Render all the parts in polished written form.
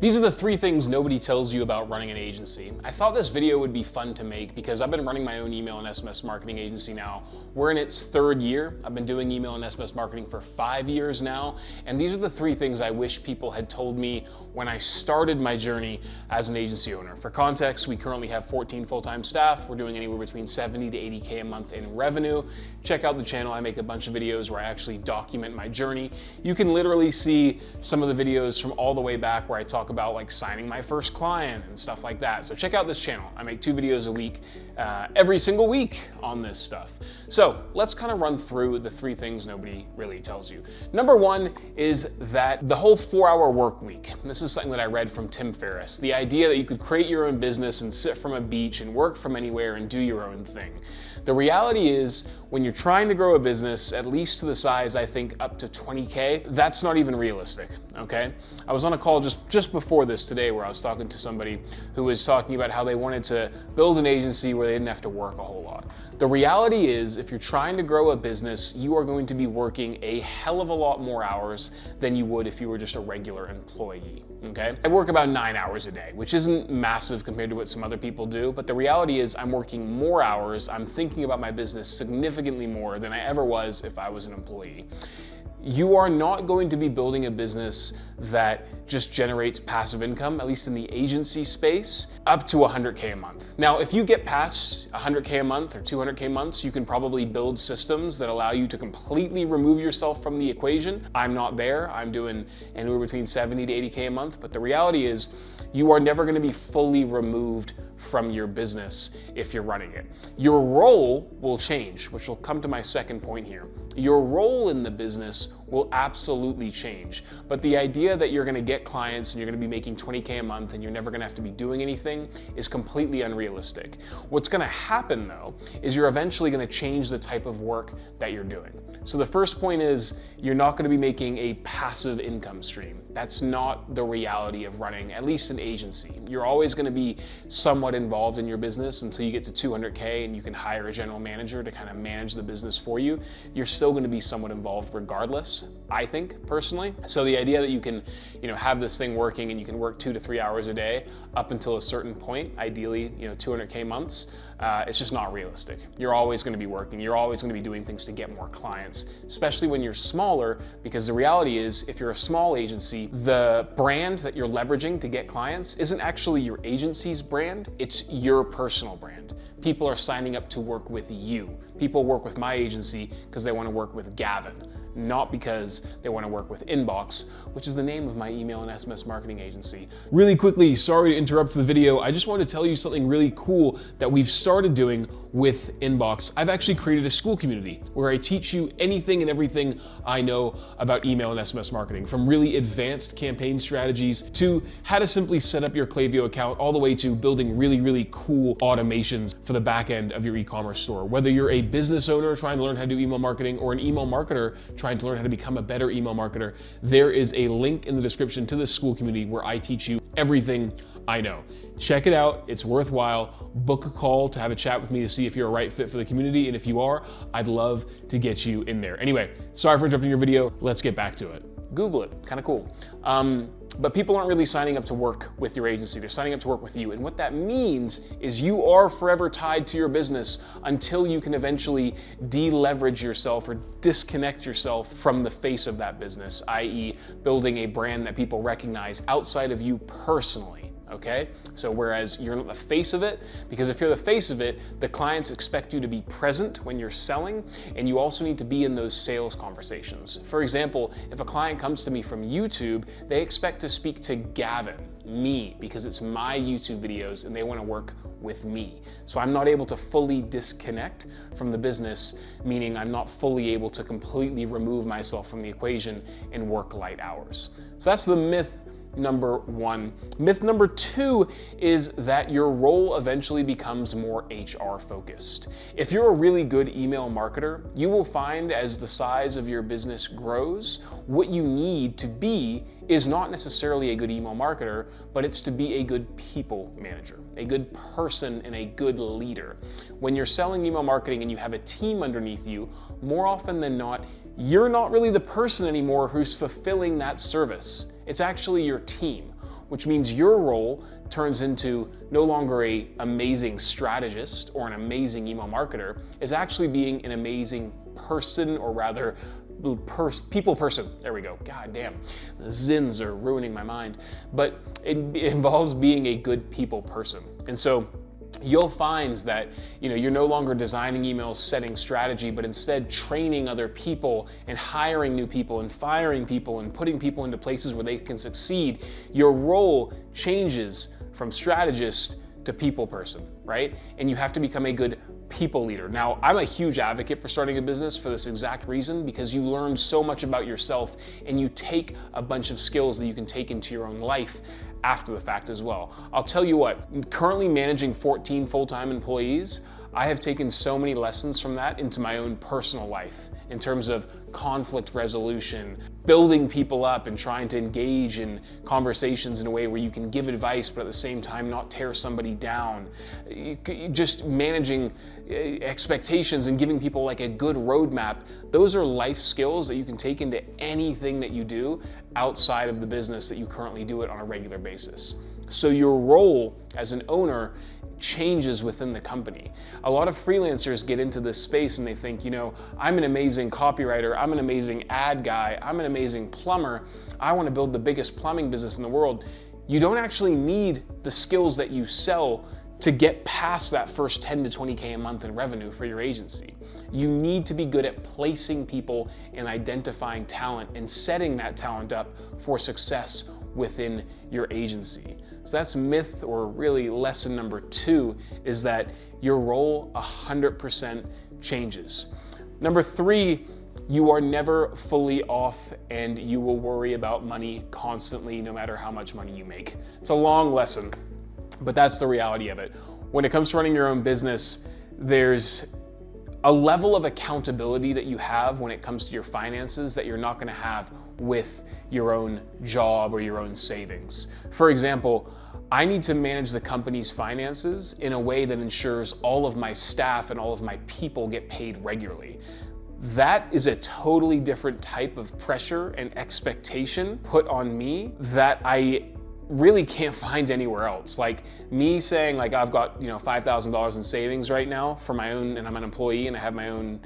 These are the 3 things nobody tells you about running an agency. I thought this video would be fun to make because I've been running my own email and SMS marketing agency now. We're in its 3rd year. I've been doing email and SMS marketing for 5 years now. And these are the 3 things I wish people had told me when I started my journey as an agency owner. For context, we currently have 14 full-time staff. We're doing anywhere between 70 to 80K a month in revenue. Check out the channel. I make a bunch of videos where I actually document my journey. You can literally see some of the videos from all the way back where I talk about like signing my first client and stuff like that. So check out this channel. I make 2 videos a week, every single week on this stuff. So let's kind of run through the 3 things nobody really tells you. Number 1 is that the whole 4-hour work week. This is something that I read from Tim Ferriss. The idea that you could create your own business and sit from a beach and work from anywhere and do your own thing. The reality is, when you're trying to grow a business, at least to the size, I think up to 20K, that's not even realistic, okay? I was on a call just before this today where I was talking to somebody who was talking about how they wanted to build an agency where they didn't have to work a whole lot. The reality is, if you're trying to grow a business, you are going to be working a hell of a lot more hours than you would if you were just a regular employee, okay? I work about 9 hours a day, which isn't massive compared to what some other people do, but the reality is I'm working more hours, I'm thinking about my business significantly more than I ever was if I was an employee. You are not going to be building a business that just generates passive income, at least in the agency space, up to 100K a month. Now, if you get past 100K a month or 200K months, you can probably build systems that allow you to completely remove yourself from the equation. I'm not there. I'm doing anywhere between 70 to 80K a month, but the reality is you are never going to be fully removed from your business if you're running it. Your role will change, which will come to my second point here. Your role in the business will absolutely change, but the idea that you're going to get clients and you're going to be making 20K a month and you're never going to have to be doing anything is completely unrealistic. What's going to happen though is you're eventually going to change the type of work that you're doing. So the first point is you're not going to be making a passive income stream. That's not the reality of running at least an agency. You're always going to be somewhat involved in your business until you get to 200K and you can hire a general manager to kind of manage the business for you. You're still going to be somewhat involved regardless, I think, personally. So the idea that you can, have this thing working and you can work 2 to 3 hours a day up until a certain point, ideally, 200K months, it's just not realistic. You're always going to be working. You're always going to be doing things to get more clients, especially when you're smaller, because the reality is if you're a small agency, the brand that you're leveraging to get clients isn't actually your agency's brand, it's your personal brand. People are signing up to work with you. People work with my agency because they want to work with Gavin, not because they want to work with Inbox, which is the name of my email and SMS marketing agency. Really quickly, sorry to interrupt the video. I just wanted to tell you something really cool that we've started doing with Inbox. I've actually created a school community where I teach you anything and everything I know about email and SMS marketing, from really advanced campaign strategies to how to simply set up your Klaviyo account, all the way to building really, really cool automations for the back end of your e-commerce store. Whether you're a business owner trying to learn how to do email marketing or an email marketer trying to learn how to become a better email marketer, there is a link in the description to this school community where I teach you everything I know. Check it out, it's worthwhile. Book a call to have a chat with me to see if you're a right fit for the community, and if you are, I'd love to get you in there. Anyway, sorry for interrupting your video, let's get back to it. Google it, kind of cool. But people aren't really signing up to work with your agency, they're signing up to work with you. And what that means is you are forever tied to your business until you can eventually deleverage yourself or disconnect yourself from the face of that business, i.e. building a brand that people recognize outside of you personally. Okay? So whereas you're not the face of it, because if you're the face of it, the clients expect you to be present when you're selling, and you also need to be in those sales conversations. For example, if a client comes to me from YouTube, they expect to speak to Gavin, me, because it's my YouTube videos and they want to work with me. So I'm not able to fully disconnect from the business, meaning I'm not fully able to completely remove myself from the equation and work light hours. So that's the myth number 1. Myth number 2 is that your role eventually becomes more HR focused. If you're a really good email marketer, you will find as the size of your business grows, what you need to be is not necessarily a good email marketer, but it's to be a good people manager, a good person and a good leader. When you're selling email marketing and you have a team underneath you, more often than not, you're not really the person anymore who's fulfilling that service. It's actually your team. which means your role turns into no longer an amazing strategist or an amazing email marketer, is actually being an amazing person, or rather people person. There we go. God damn, the Zins are ruining my mind. But it involves being a good people person. And so you'll find that you're no longer designing emails, setting strategy, but instead training other people and hiring new people and firing people and putting people into places where they can succeed. Your role changes from strategist to people person, right? And you have to become a good people leader. Now, I'm a huge advocate for starting a business for this exact reason, because you learn so much about yourself and you take a bunch of skills that you can take into your own life after the fact as well. I'll tell you what, currently managing 14 full-time employees, I have taken so many lessons from that into my own personal life in terms of conflict resolution, building people up and trying to engage in conversations in a way where you can give advice but at the same time not tear somebody down. Just managing expectations and giving people like a good roadmap. Those are life skills that you can take into anything that you do outside of the business that you currently do it on a regular basis. So your role as an owner changes within the company. A lot of freelancers get into this space and they think, I'm an amazing copywriter, I'm an amazing ad guy, I'm an amazing plumber, I want to build the biggest plumbing business in the world. You don't actually need the skills that you sell to get past that first 10 to 20K a month in revenue for your agency. You need to be good at placing people and identifying talent and setting that talent up for success within your agency. So that's myth, or really lesson number 2, is that your role 100% changes. Number 3, you are never fully off and you will worry about money constantly no matter how much money you make. It's a long lesson, but that's the reality of it. When it comes to running your own business, there's a level of accountability that you have when it comes to your finances that you're not going to have with your own job or your own savings. For example, I need to manage the company's finances in a way that ensures all of my staff and all of my people get paid regularly. That is a totally different type of pressure and expectation put on me that I really can't find anywhere else. Like me saying like I've got $5,000 in savings right now for my own, and I'm an employee and I have my own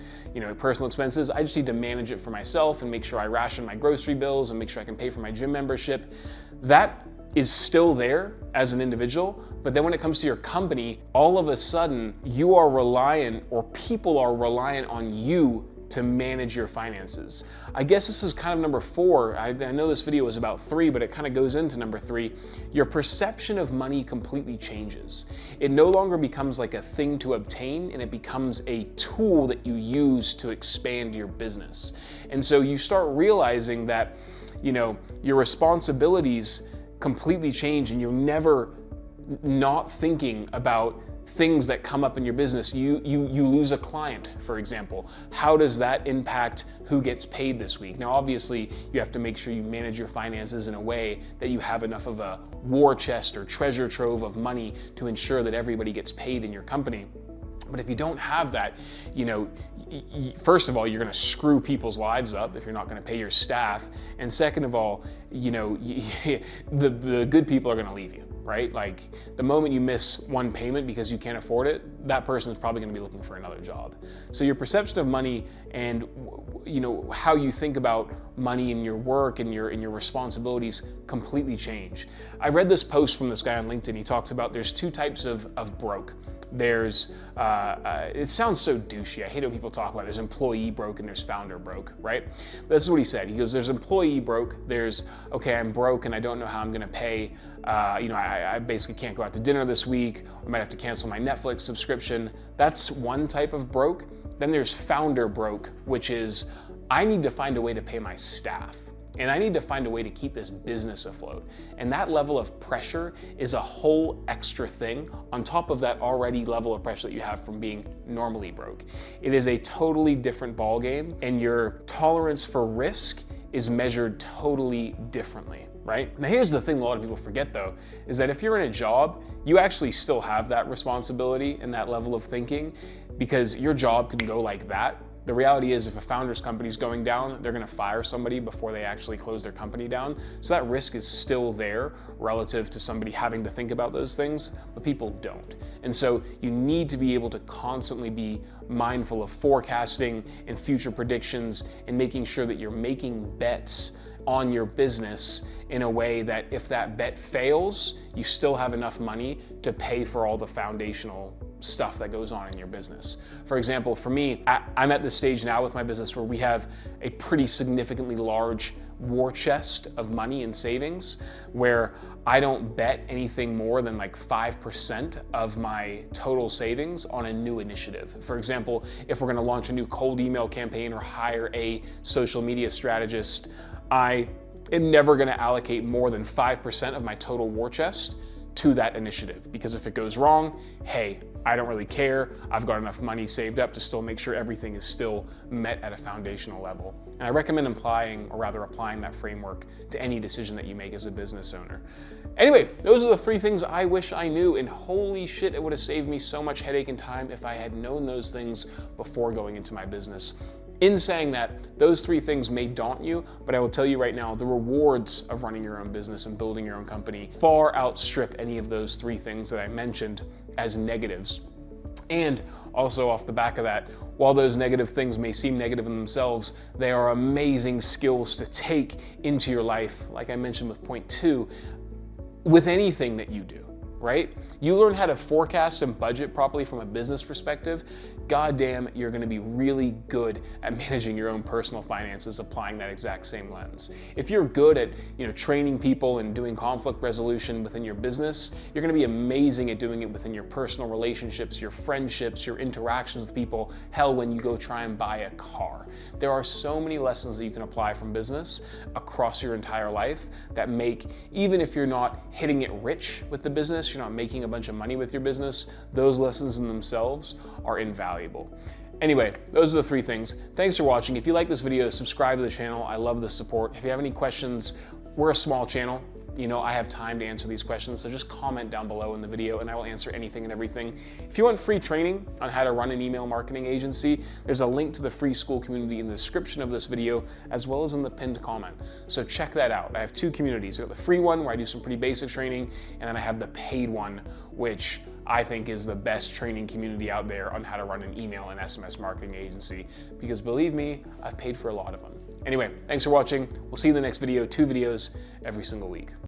personal expenses. I just need to manage it for myself and make sure I ration my grocery bills and make sure I can pay for my gym membership. That is still there as an individual, but then when it comes to your company, all of a sudden you are reliant, or people are reliant on you to manage your finances. I guess this is kind of number 4. I know this video was about 3, but it kind of goes into number 3. Your perception of money completely changes. It no longer becomes like a thing to obtain, and it becomes a tool that you use to expand your business. And so you start realizing that, your responsibilities completely change, and you're never not thinking about things that come up in your business. You lose a client, for example. How does that impact who gets paid this week? Now, obviously, you have to make sure you manage your finances in a way that you have enough of a war chest or treasure trove of money to ensure that everybody gets paid in your company. But if you don't have that, first of all, you're going to screw people's lives up if you're not going to pay your staff. And second of all, the good people are going to leave you, right? Like the moment you miss one payment because you can't afford it, that person is probably going to be looking for another job. So your perception of money and how you think about money in your work and your responsibilities completely change. I read this post from this guy on LinkedIn. He talks about there's 2 types of broke. There's, it sounds so douchey. I hate when people talk about it. There's employee broke and there's founder broke, right? But this is what he said. He goes, there's employee broke. There's, okay, I'm broke and I don't know how I'm going to pay. I basically can't go out to dinner this week. I might have to cancel my Netflix subscription. That's one type of broke. Then there's founder broke, which is I need to find a way to pay my staff. And I need to find a way to keep this business afloat. And that level of pressure is a whole extra thing on top of that already level of pressure that you have from being normally broke. It is a totally different ballgame, and your tolerance for risk is measured totally differently, right? Now here's the thing a lot of people forget though, is that if you're in a job, you actually still have that responsibility and that level of thinking, because your job can go like that The reality is if a founder's company is going down, they're gonna fire somebody before they actually close their company down. So that risk is still there relative to somebody having to think about those things, but people don't. And so you need to be able to constantly be mindful of forecasting and future predictions and making sure that you're making bets on your business in a way that if that bet fails, you still have enough money to pay for all the foundational stuff that goes on in your business. For example, for me, I'm at this stage now with my business where we have a pretty significantly large war chest of money and savings where I don't bet anything more than like 5% of my total savings on a new initiative. For example, if we're gonna launch a new cold email campaign or hire a social media strategist, I am never gonna allocate more than 5% of my total war chest to that initiative, because if it goes wrong, hey, I don't really care. I've got enough money saved up to still make sure everything is still met at a foundational level. And I recommend applying that framework to any decision that you make as a business owner. Anyway, those are the 3 things I wish I knew, and holy shit, it would have saved me so much headache and time if I had known those things before going into my business. In saying that, those 3 things may daunt you, but I will tell you right now, the rewards of running your own business and building your own company far outstrip any of those 3 things that I mentioned as negatives. And also off the back of that, while those negative things may seem negative in themselves, they are amazing skills to take into your life, like I mentioned with point 2, with anything that you do. Right? You learn how to forecast and budget properly from a business perspective, goddamn, you're gonna be really good at managing your own personal finances applying that exact same lens. If you're good at, training people and doing conflict resolution within your business, you're gonna be amazing at doing it within your personal relationships, your friendships, your interactions with people, hell, when you go try and buy a car. There are so many lessons that you can apply from business across your entire life that make, even if you're not hitting it rich with the business, you're not making a bunch of money with your business, those lessons in themselves are invaluable. Anyway, those are the 3 things. Thanks for watching. If you like this video, subscribe to the channel. I love the support. If you have any questions, we're a small channel. I have time to answer these questions, so just comment down below in the video and I will answer anything and everything. If you want free training on how to run an email marketing agency, there's a link to the free school community in the description of this video, as well as in the pinned comment. So check that out. I have 2 communities. I've got the free one where I do some pretty basic training, and then I have the paid one, which I think is the best training community out there on how to run an email and SMS marketing agency, because believe me, I've paid for a lot of them. Anyway, thanks for watching. We'll see you in the next video, 2 videos every single week.